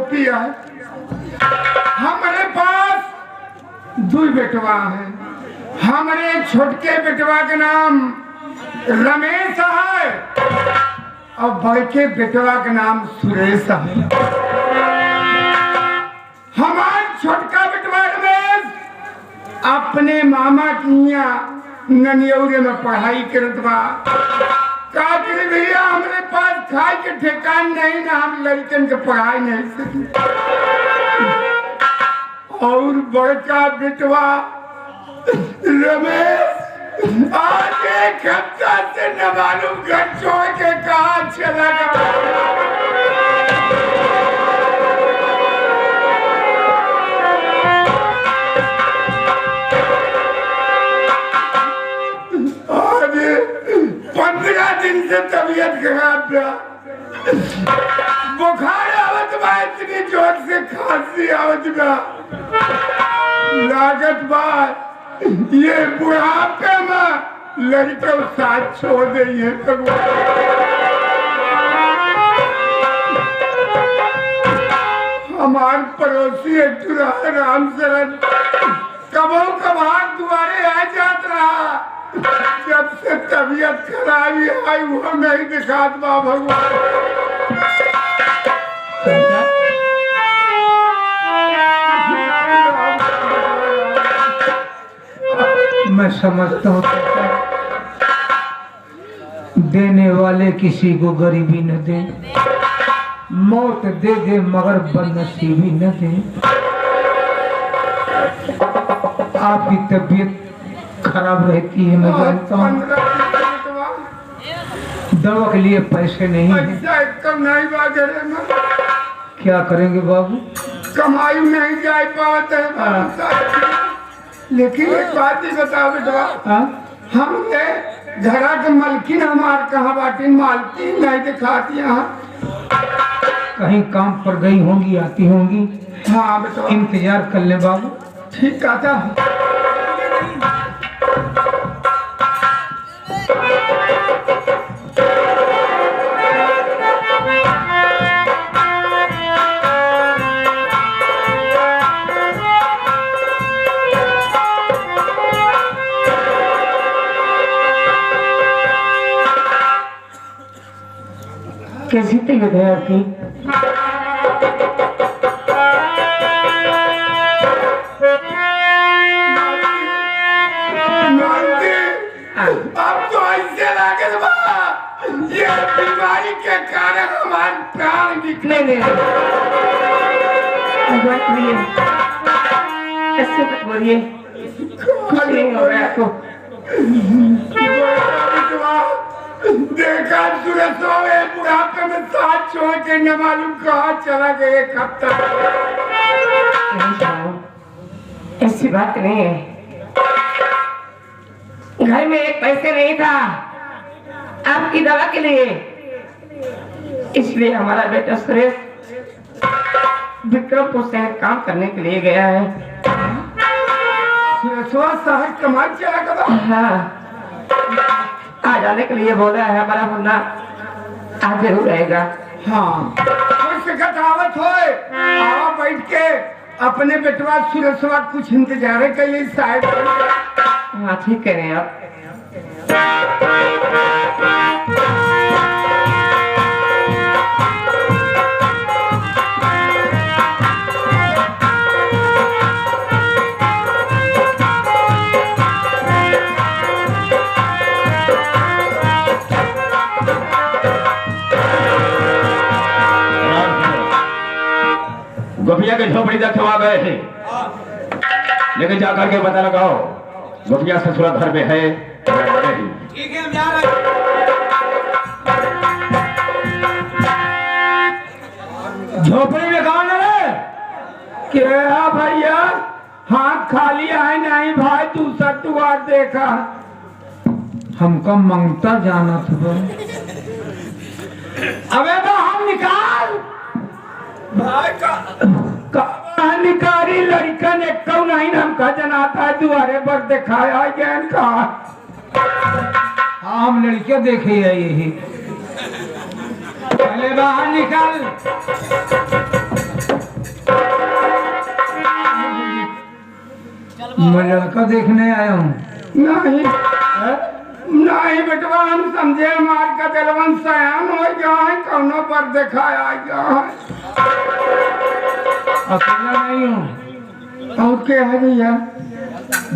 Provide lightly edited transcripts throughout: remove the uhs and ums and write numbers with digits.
टोपी है। हमारे पास 2 बेटवा है। हमारे छोटके बेटवा के नाम रमेश है और बड़के बेटवा के नाम सुरेश है। हमारा छोटका बेटवा रमेश अपने मामा की यहाँ ननियौरे में पढ़ाई करत बा। का करे भैया हमारे पास खाए के ठिकान नहीं ना, हम लड़कन के पढ़ाई नहीं सकी। और बड़का बेटवा रमेश आज एक हफ्ता से न मालूम घर छोड़ के कहाँ चला गया। आज 15 दिन से तबीयत खराब था। बुखार आवत बा, इतनी जोर से खांसी आवत बा। लागत बा ये बुढ़ापे में लड़के साथ छोड़ दें है भगवान। हमार पड़ोसी राम शरण कबो कभार दुआरे आ जात रहा। जब से तबीयत खराब आई वो नहीं दिखात बा भगवान। मैं समझता हूँ देने वाले किसी को गरीबी न दे, मौत दे दे मगर बदनसीबी न दे। आपकी तबीयत खराब रहती है, मैं जानता हूँ। दवा के लिए पैसे नहीं है। क्या करेंगे बाबू, कमाई नहीं जा पाते है। लेकिन एक बात ही बताओ बेटा, हमने घरा के मलकिन हमार कहाँ बाटी, मालती नहीं दिखाती यहाँ। कहीं काम पर गई होंगी, आती होंगी। हाँ बेटा इंतजार कर ले बाबू। ठीक कहता। कैसी तबीयत है आपकी? अब तो ऐसे लगे ये बीमारी के कारण हमारे प्राण निकले। ऐसे मत बोलिए, कुछ नहीं हो रहा आपको। देखा सुरसों में बुढ़ापे में साथ छोड़ के न मालूम कहाँ चला गया। एक हफ्ता ऐसी बात नहीं है। घर में एक पैसे नहीं था आपकी दवा के लिए, इसलिए हमारा बेटा सुरेश विक्रमपुर शहर काम करने के लिए गया है। सुरेशवा शहर कमाई चला गया। हाँ, आ जाने के लिए बोला है। हमारा मुन्ना आज जरूर रहेगा। हाँ कोई कथावत हो, आओ बैठ के अपने बेटवा सुरेशवा कुछ इंतजार करिए शायद। हाँ ठीक कह रहे हैं आप। गोपिया के झोपड़ी तक आ गए थे, लेकिन जाकर के पता लगाओ गोपिया ससुरा घर में है। ठीक है हम जा रहे हैं। झोपड़ी में कौन है? क्या भैया हाथ खाली है नहीं भाई, दूसरा द्वार देखा। हमको मंगता जाना था। अबे तो हम निकाल भाई का निकारी लड़का ने क्यों नहीं हमका जनाता दुआरे पर दिखाया ज्ञान का। हम लड़के देखे है यही। पहले बाहर निकल। मैं लड़का देखने आया हूँ। नहीं नहीं बेटवा, हम समझे मार का दिलवन सयान हो गया है, कौनों पर दिखाया गया है। अकेला नहीं हूँ। और क्या है भैया?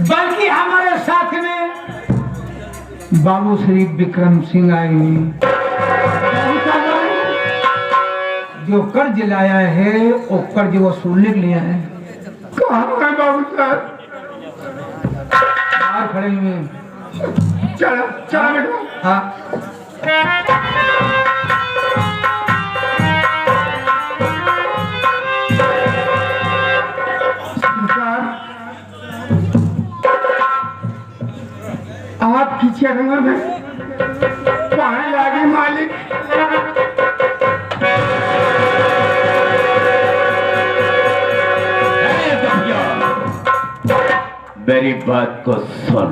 बल्कि हमारे साथ में बाबू श्री विक्रम सिंह आए हैं। जो कर्ज लाया है वो कर्ज वसूलने के लिए है। कहाँ है बाबू साहब? बाहर खड़े हुए हैं। चलो चलो बेटवा। हाँ आप पीछे रंगा में पानी लागे मालिक। मेरी बात को सुन।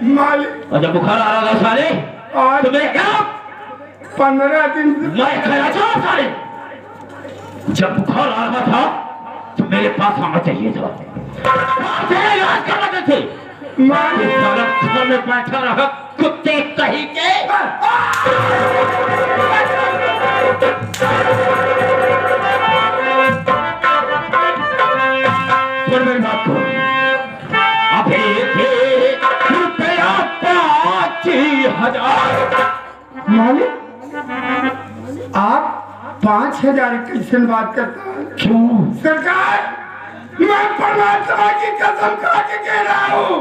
मालिक बुखार आ रहा था साले, आज तो मैं क्या 15 दिन मैं खड़ा था साले। जब बुखार आ रहा था तो मेरे पास आना चाहिए था, तेरा इलाज करवाते थे। मालिक साला घर में बैठा रहा कुत्ते कहीं के। सुन मेरी बात को, अभी रुपया 5000। मालिक आप 5000 कैसे बात करता है? क्यों? सरकार, मैं परमात्मा की कसम खा के कह रहा हूँ,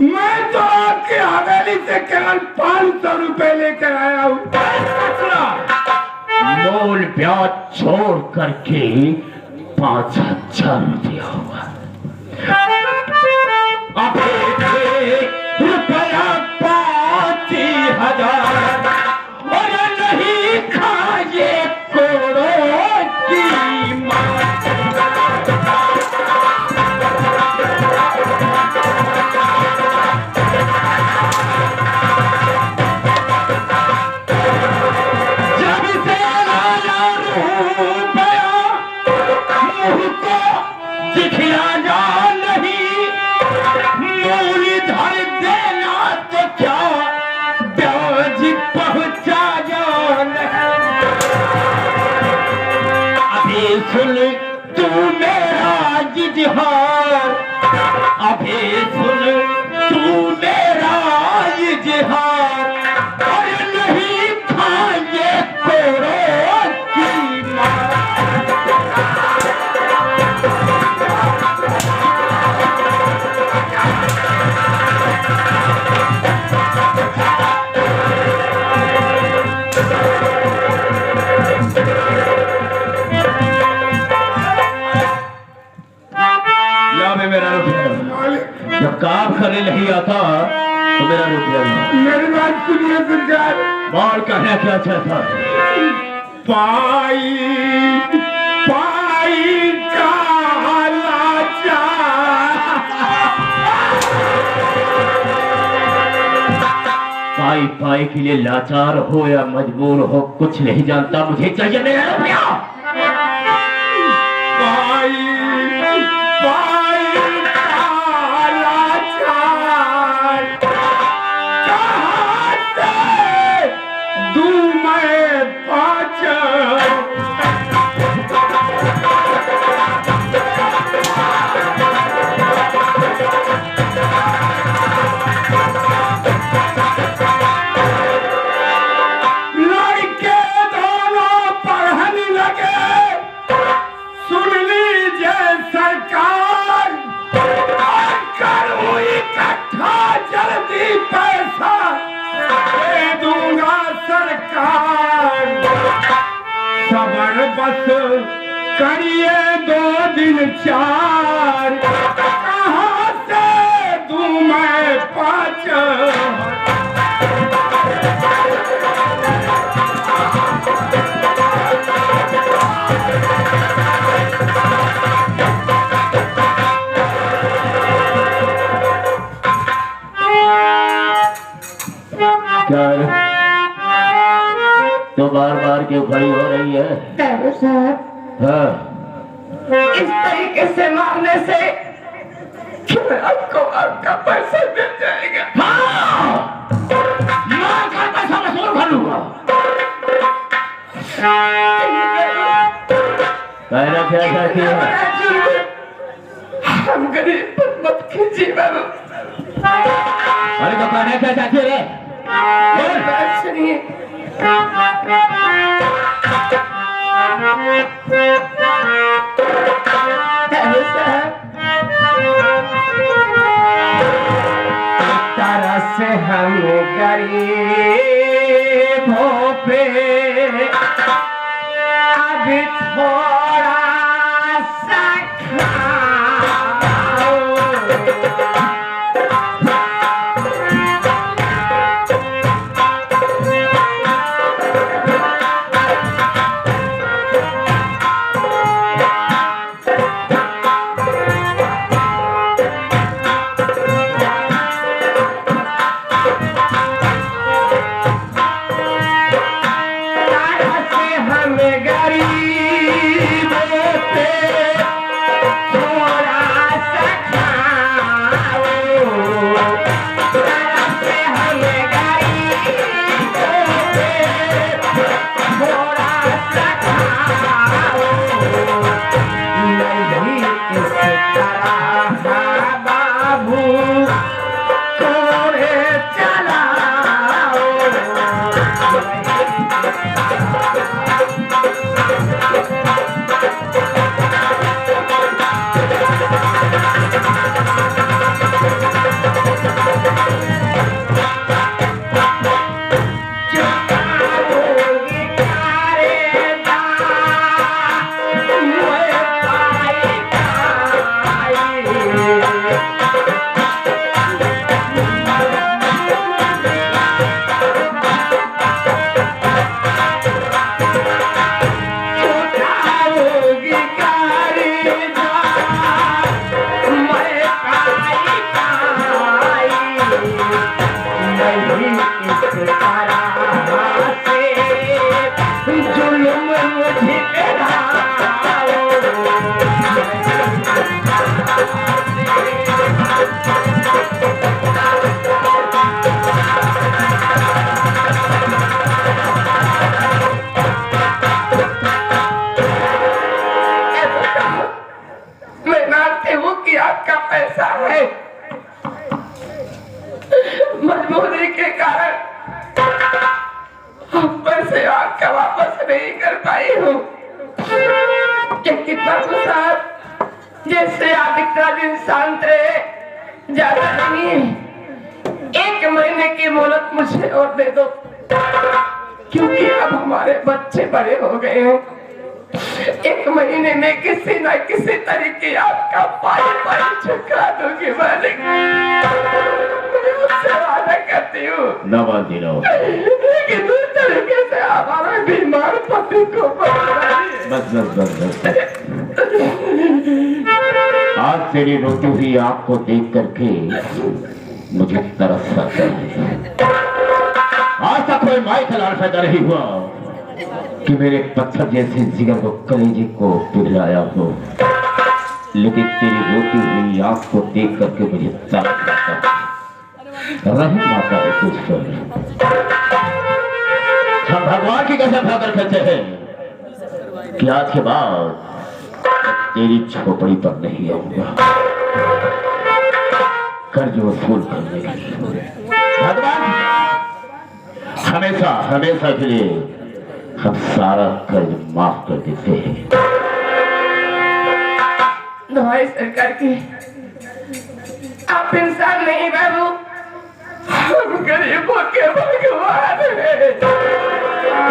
मैं तो आपकी हवेली से केवल 500 रुपए लेकर आया हूँ। मोल ब्याज छोड़ करके 5000 रुपया हुआ। अभी रुपया 5000 और नहीं खाए करोड़ों की माँ। जब से लाला रुपया मुँह को दिखलाना नहीं, मूल धर देना तो क्या ब्याज पहुँचा जाना। अभी सुन तू मेरा इजहार, अभी सुन तू मेरा इजहार, और नहीं खाए करोड़ों की माँ। मेरा रुपया। जब काम करने नहीं आता तो मेरा रुपया। मेरी बात सुनिए सरकार। और कहना क्या चाहता है? पाई पाई का लाचार, पाई पाई के लिए लाचार हो या मजबूर हो कुछ नहीं जानता, मुझे चाहिए मेरा रुपया। पाई पाई का लाचार, कहाँ से दूं मैं पाचर। लड़के दोनों पढ़ने लगे, सुन लीजिए सरकार, और करूं इकट्ठा जल्दी पैसा दे दूंगा सरकार। सबर बस करिए 2 दिन 4, कहाँ से दूं मैं 5। क्या है? तो बार बार क्यों खड़ी हो रही है? ड्राइवर साहब, हाँ, इस तरीके से मारने से फिर आपको आपका पैसा मिल जाएगा। हाँ! मार कर पैसा वसूल कर लूंगा। कहना क्या चाहती है? हम गरीब पर मत कीजिए बाबू। अरे तो कहना क्या चाहती है? मेरी बात सुनिए। ड्राइवर साहब, तरह से हम गरीबों पे अभी थोड़ा सा खाओ। आपका पैसा है, मजबूरी के कारण पैसे आपका वापस नहीं कर पाई हूँ। बाबू साहब, जैसे आप इतना दिन शांत रहे, ज्यादा नहीं है, 1 महीने की मोहलत मुझे और दे दो, क्योंकि अब हमारे बच्चे बड़े हो गए हैं। एक महीने में किसी न किसी तरीके आपका पाई चुका दूंगी मालिक। मैं उससे वादा करती हूँ न मानती रहो। लेकिन उस तरीके से हमारे बीमार पति को बस बस बस बस। आज तेरी रोती हुई आंख को देख करके मुझे तरस आता है। आज तक कोई माई का लाल पैदा नहीं हुआ कि मेरे पत्थर जैसे जिगर को कलेजे को पिघलाया हो, लेकिन तेरी रोती हुई आंख को देख करके मुझे तरस आता है। रहम आता है तुझ पर। हम भगवान की कसम खाकर कहते हैं कि आज के बाद तेरी झोपड़ी पर नहीं आऊंगा कर्ज वसूल करने के लिए। भगवान हमेशा हमेशा के लिए हम सारा कर्ज माफ कर देते हैं। दवाई सरकार की आप इंसान नहीं बाबू, हम गरीबों के भगवान हैं।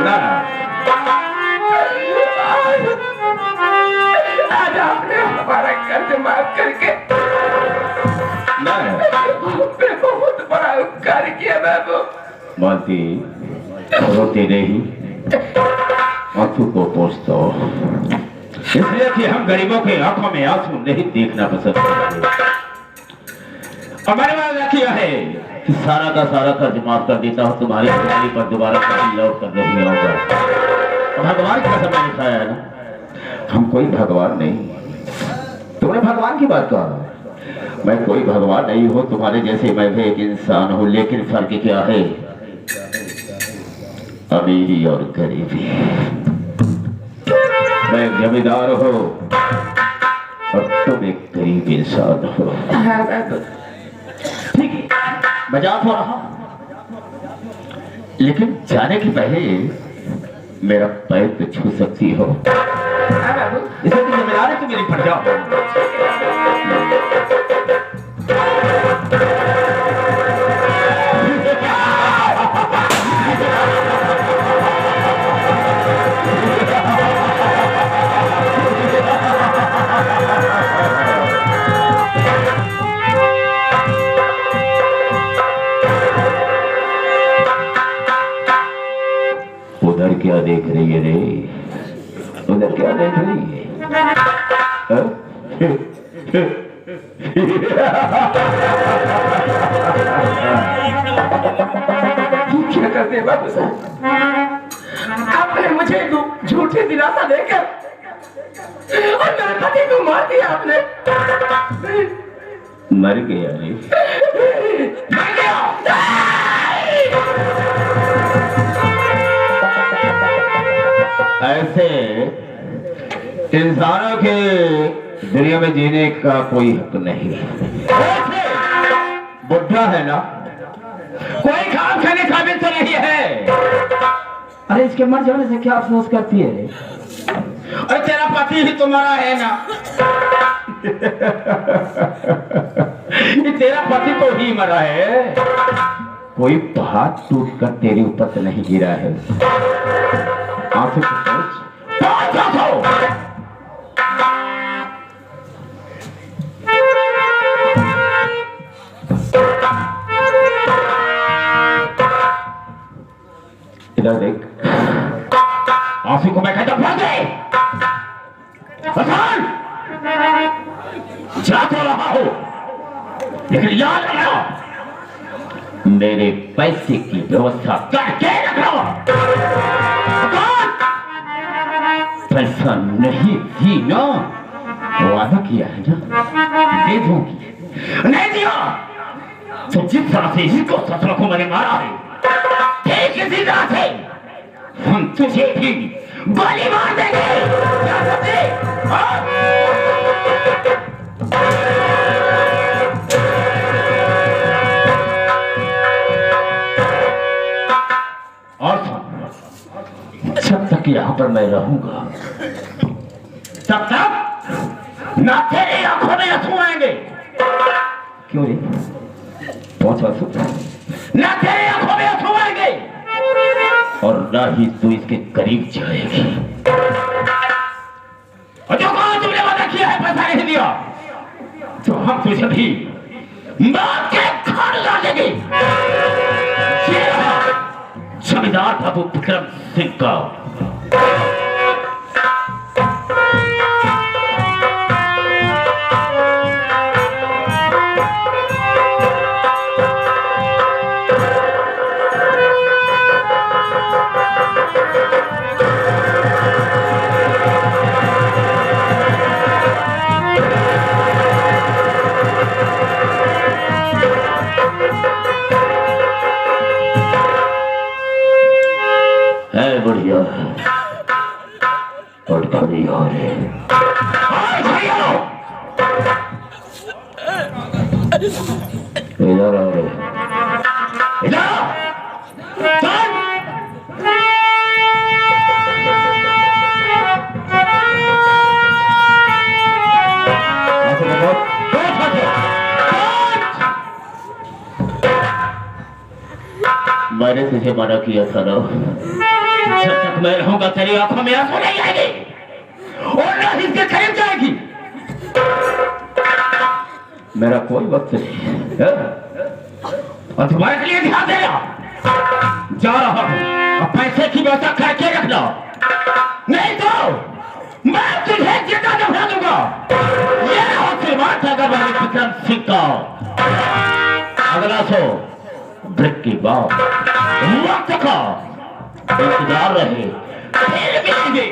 ना आज आपने हमारा कर्ज माफ करके ना पे बहुत बड़ा उपकार किया बाबू। मानती रोते नहीं, आंसू को पोंछ दो, इसलिए कि हम गरीबों के आंखों में आंसू नहीं देखना पसंद करते। हमारे वादा किया है कि सारा का सारा कर्ज माफ कर देता हूँ, तुम्हारी जिंदगी पर दोबारा कभी लौट कर नहीं आऊंगा। भगवान की कसम मैंने खाया है ना, हम कोई भगवान नहीं। तुमने भगवान की बात कहा, मैं कोई भगवान नहीं हूँ, तुम्हारे जैसे मैं भी एक इंसान हूँ, लेकिन फर्क क्या है अमीरी और गरीबी। मैं जमींदार हूँ और तुम एक गरीब इंसान हो। ठीक है, मैं जा तो रहा, लेकिन जाने के पहले मेरा पैर तो छू सकती हो। इसे तो जिम्मेदारी तो मेरी पड़ जाओ। उधर क्या देख रही है रे? उधर क्या देख रही है? क्या करते बाबू साहब, आपने मुझे झूठी दिलासा देकर और मेरे पति को मार दिया आपने। मर गया रे? मर गया। ऐसे इंसानों के दुनिया में जीने का कोई हक नहीं। बुढ़ा है ना, कोई काम करने काबिल तो नहीं है। अरे इसके मर जाने से क्या अफसोस करती है? अरे तेरा पति ही तुम्हारा है ना। ये तेरा पति तो ही मरा है, कोई पहाड़ टूट कर तेरे ऊपर तो नहीं गिरा है। आंसू को सोच, इधर देख, आंसू को मैं कहता हूं जा तो रहा हूं, लेकिन याद रखना मेरे पैसे की व्यवस्था करके रखना। पैसा नहीं दी ना, वादा किया है ना, दे दूंगी। नहीं दिया तो जिस तरह से इसको ससुर को मैंने मारा है, ठीक इसी तरह से हम तुझे भी गोली मार देंगे। क्या समझे? और जब तक यहाँ पर मैं रहूंगा, तब तक ना तेरी आंखों में आंसू आएंगे। क्यों रे? पहुंच आंसू? ना तेरी आंखों में आंसू आएंगे और ना ही तू इसके करीब जाएगी। और जो कहा तुमने वादा किया है पैसा नहीं दिया तो हम तुझे भी बात के घर ला देंगे। जमींदार बाबू विक्रम सिंह का बढ़िया और खड़ी हो रहे इधर आ रहे मैंने तुझे मना किया था ना, जब तक मैं रहूंगा तेरी आंखों में आंसू नहीं आएगी और ना इसके करीब जाएगी। मेरा कोई वक्त नहीं है और तुम्हारे के लिए ध्यान देना। जा रहा हूं, अब पैसे की व्यवस्था करके रखना, नहीं तो मैं तुझे जिंदा दफना दूंगा। ये होशियार था अगर विक्रम सिंह का अगला सो ब्रिक की बात वक्त का इंतजार रहे, फिर मिलेंगे।